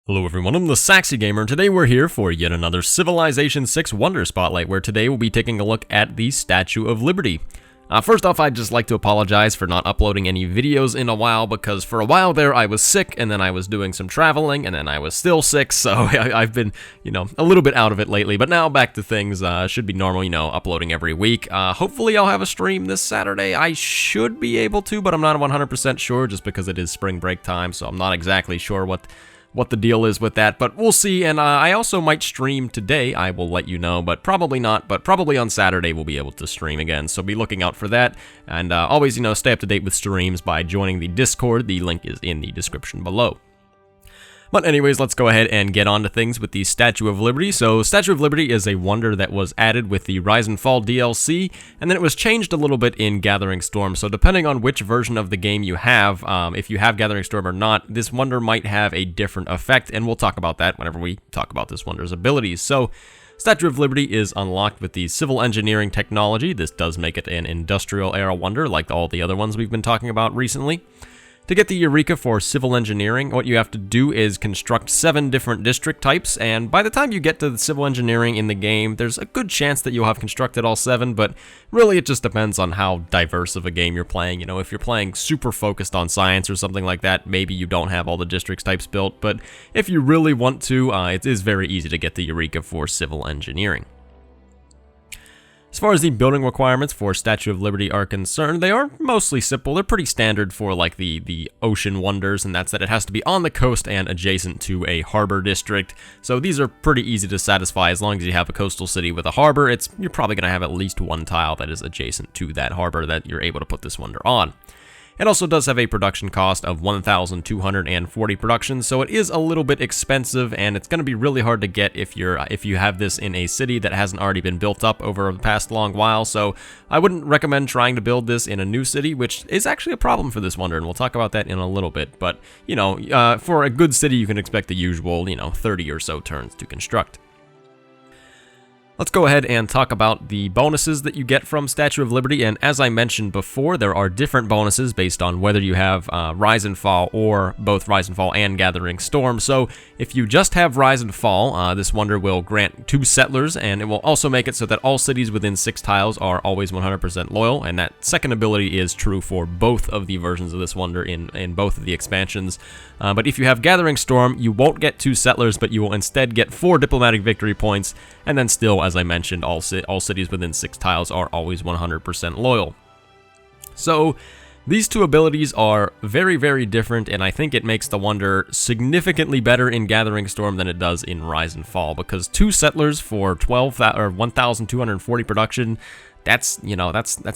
Hello everyone, I'm the Saxy Gamer, and today we're here for yet another Civilization VI Wonder Spotlight, where today we'll be taking a look at the Statue of Liberty. First off, I'd just like to apologize for not uploading any videos in a while, because for a while there I was sick, and then I was doing some traveling, and then I was still sick, so I've been, a little bit out of it lately, but now back to things. Should be normal, uploading every week. Hopefully I'll have a stream this Saturday. I should be able to, but I'm not 100% sure, just because it is spring break time, so I'm not exactly sure what the deal is with that, but we'll see. And I also might stream today, I will let you know, but probably not. But probably on Saturday we'll be able to stream again, so be looking out for that. And always, stay up to date with streams by joining the Discord. The link is in the description below. But anyways, let's go ahead and get on to things with the Statue of Liberty. So, Statue of Liberty is a wonder that was added with the Rise and Fall DLC, and then it was changed a little bit in Gathering Storm. So, depending on which version of the game you have, if you have Gathering Storm or not, this wonder might have a different effect, and we'll talk about that whenever we talk about this wonder's abilities. So, Statue of Liberty is unlocked with the civil engineering technology. This does make it an industrial era wonder, like all the other ones we've been talking about recently. To get the Eureka for civil engineering, what you have to do is construct 7 different district types, and by the time you get to the civil engineering in the game, there's a good chance that you'll have constructed all 7, but really it just depends on how diverse of a game you're playing. If you're playing super focused on science or something like that, maybe you don't have all the districts types built, but if you really want to, it is very easy to get the Eureka for civil engineering. As far as the building requirements for Statue of Liberty are concerned, they are mostly simple. They're pretty standard for like the ocean wonders, and that's that it has to be on the coast and adjacent to a harbor district. So these are pretty easy to satisfy as long as you have a coastal city with a harbor. You're probably going to have at least one tile that is adjacent to that harbor that you're able to put this wonder on. It also does have a production cost of 1,240 production, so it is a little bit expensive, and it's going to be really hard to get if you have this in a city that hasn't already been built up over the past long while. So I wouldn't recommend trying to build this in a new city, which is actually a problem for this wonder, and we'll talk about that in a little bit. But for a good city, you can expect the usual 30 or so turns to construct. Let's go ahead and talk about the bonuses that you get from Statue of Liberty, and as I mentioned before, there are different bonuses based on whether you have Rise and Fall or both Rise and Fall and Gathering Storm. So if you just have Rise and Fall, this wonder will grant 2 settlers, and it will also make it so that all cities within 6 tiles are always 100% loyal, and that second ability is true for both of the versions of this wonder in both of the expansions. But if you have Gathering Storm, you won't get 2 settlers, but you will instead get 4 diplomatic victory points, and then still, as I mentioned, all cities within 6 tiles are always 100% loyal. So these 2 abilities are very, very different, and I think it makes the wonder significantly better in Gathering Storm than it does in Rise and Fall, because 2 settlers for 1,240 production, that's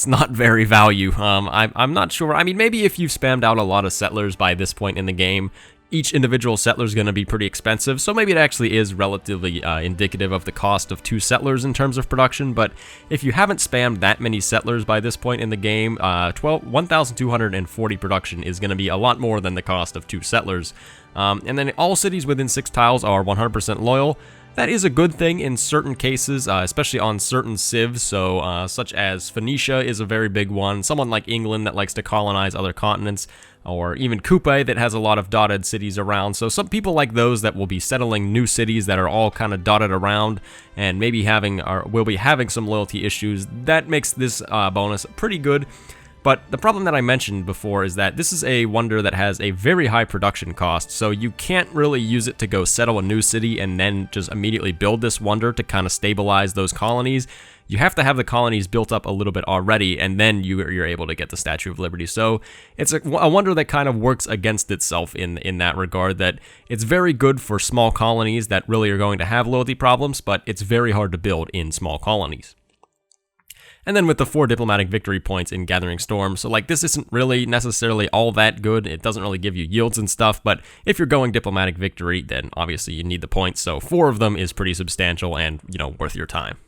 not very value. I'm not sure. I mean, maybe if you've spammed out a lot of settlers by this point in the game, each individual settler is going to be pretty expensive, so maybe it actually is relatively indicative of the cost of 2 settlers in terms of production. But if you haven't spammed that many settlers by this point in the game, 1,240 production is going to be a lot more than the cost of 2 settlers. And then all cities within 6 tiles are 100% loyal. That is a good thing in certain cases, especially on certain civs, so such as Phoenicia is a very big one, someone like England that likes to colonize other continents, or even Coupe that has a lot of dotted cities around. So some people like those that will be settling new cities that are all kind of dotted around and maybe will be having some loyalty issues. That makes this bonus pretty good. But the problem that I mentioned before is that this is a wonder that has a very high production cost, so you can't really use it to go settle a new city and then just immediately build this wonder to kind of stabilize those colonies. You have to have the colonies built up a little bit already, and then you're able to get the Statue of Liberty. So it's a wonder that kind of works against itself in that regard, that it's very good for small colonies that really are going to have loyalty problems, but it's very hard to build in small colonies. And then with the 4 diplomatic victory points in Gathering Storm, so this isn't really necessarily all that good. It doesn't really give you yields and stuff, but if you're going diplomatic victory, then obviously you need the points, so 4 of them is pretty substantial and, worth your time.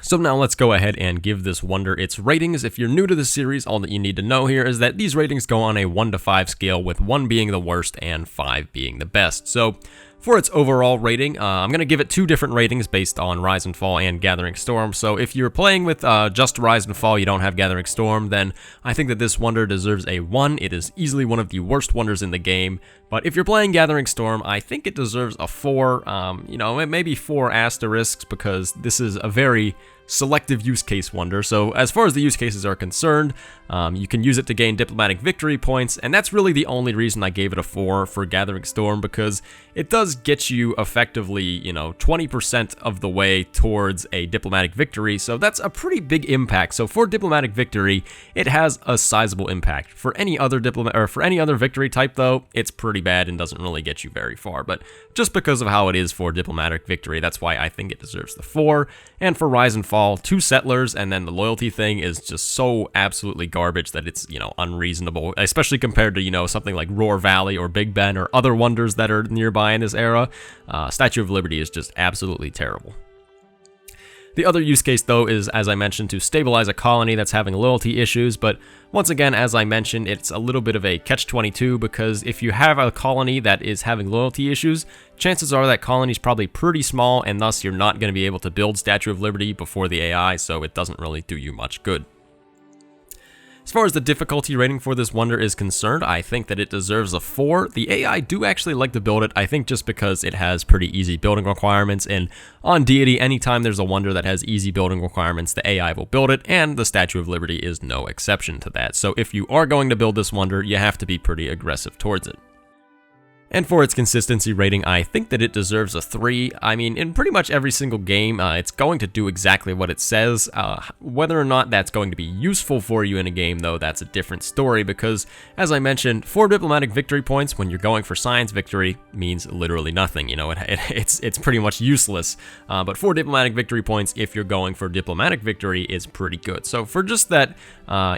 So now let's go ahead and give this wonder its ratings. If you're new to the series, all that you need to know here is that these ratings go on a 1 to 5 scale, with 1 being the worst and 5 being the best. So For its overall rating, I'm going to give it 2 different ratings based on Rise and Fall and Gathering Storm. So if you're playing with just Rise and Fall, you don't have Gathering Storm, then I think that this wonder deserves a 1. It is easily one of the worst wonders in the game. But if you're playing Gathering Storm, I think it deserves a 4, maybe 4 asterisks, because this is a very selective use case wonder. So as far as the use cases are concerned, you can use it to gain diplomatic victory points, and that's really the only reason I gave it a 4 for Gathering Storm, because it does get you effectively, 20% of the way towards a diplomatic victory, so that's a pretty big impact. So for diplomatic victory, it has a sizable impact. For any other victory type though, it's pretty bad and doesn't really get you very far, but just because of how it is for diplomatic victory, that's why I think it deserves the 4. And for Rise and Fall, 2 settlers, and then the loyalty thing is just so absolutely garbage that it's, unreasonable, especially compared to, something like Roar Valley or Big Ben or other wonders that are nearby in this era. Statue of Liberty is just absolutely terrible. The other use case, though, is, as I mentioned, to stabilize a colony that's having loyalty issues, but once again, as I mentioned, it's a little bit of a catch-22, because if you have a colony that is having loyalty issues, chances are that colony is probably pretty small, and thus you're not going to be able to build Statue of Liberty before the AI, so it doesn't really do you much good. As far as the difficulty rating for this wonder is concerned, I think that it deserves a 4. The AI do actually like to build it, I think just because it has pretty easy building requirements, and on Deity, anytime there's a wonder that has easy building requirements, the AI will build it, and the Statue of Liberty is no exception to that. So if you are going to build this wonder, you have to be pretty aggressive towards it. And for its consistency rating, I think that it deserves a 3. I mean, in pretty much every single game, it's going to do exactly what it says. Whether or not that's going to be useful for you in a game, though, that's a different story, because, as I mentioned, 4 diplomatic victory points when you're going for science victory means literally nothing. It's pretty much useless. But 4 diplomatic victory points if you're going for diplomatic victory is pretty good. So for just that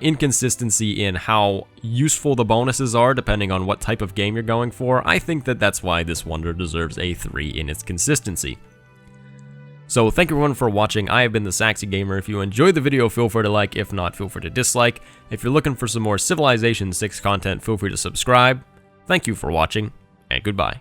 inconsistency in how useful the bonuses are, depending on what type of game you're going for, I think that that's why this wonder deserves a 3 in its consistency. So thank you everyone for watching. I have been the Saxy Gamer. If you enjoyed the video, feel free to like. If not, feel free to dislike. If you're looking for some more Civilization 6 content, feel free to subscribe. Thank you for watching, and goodbye.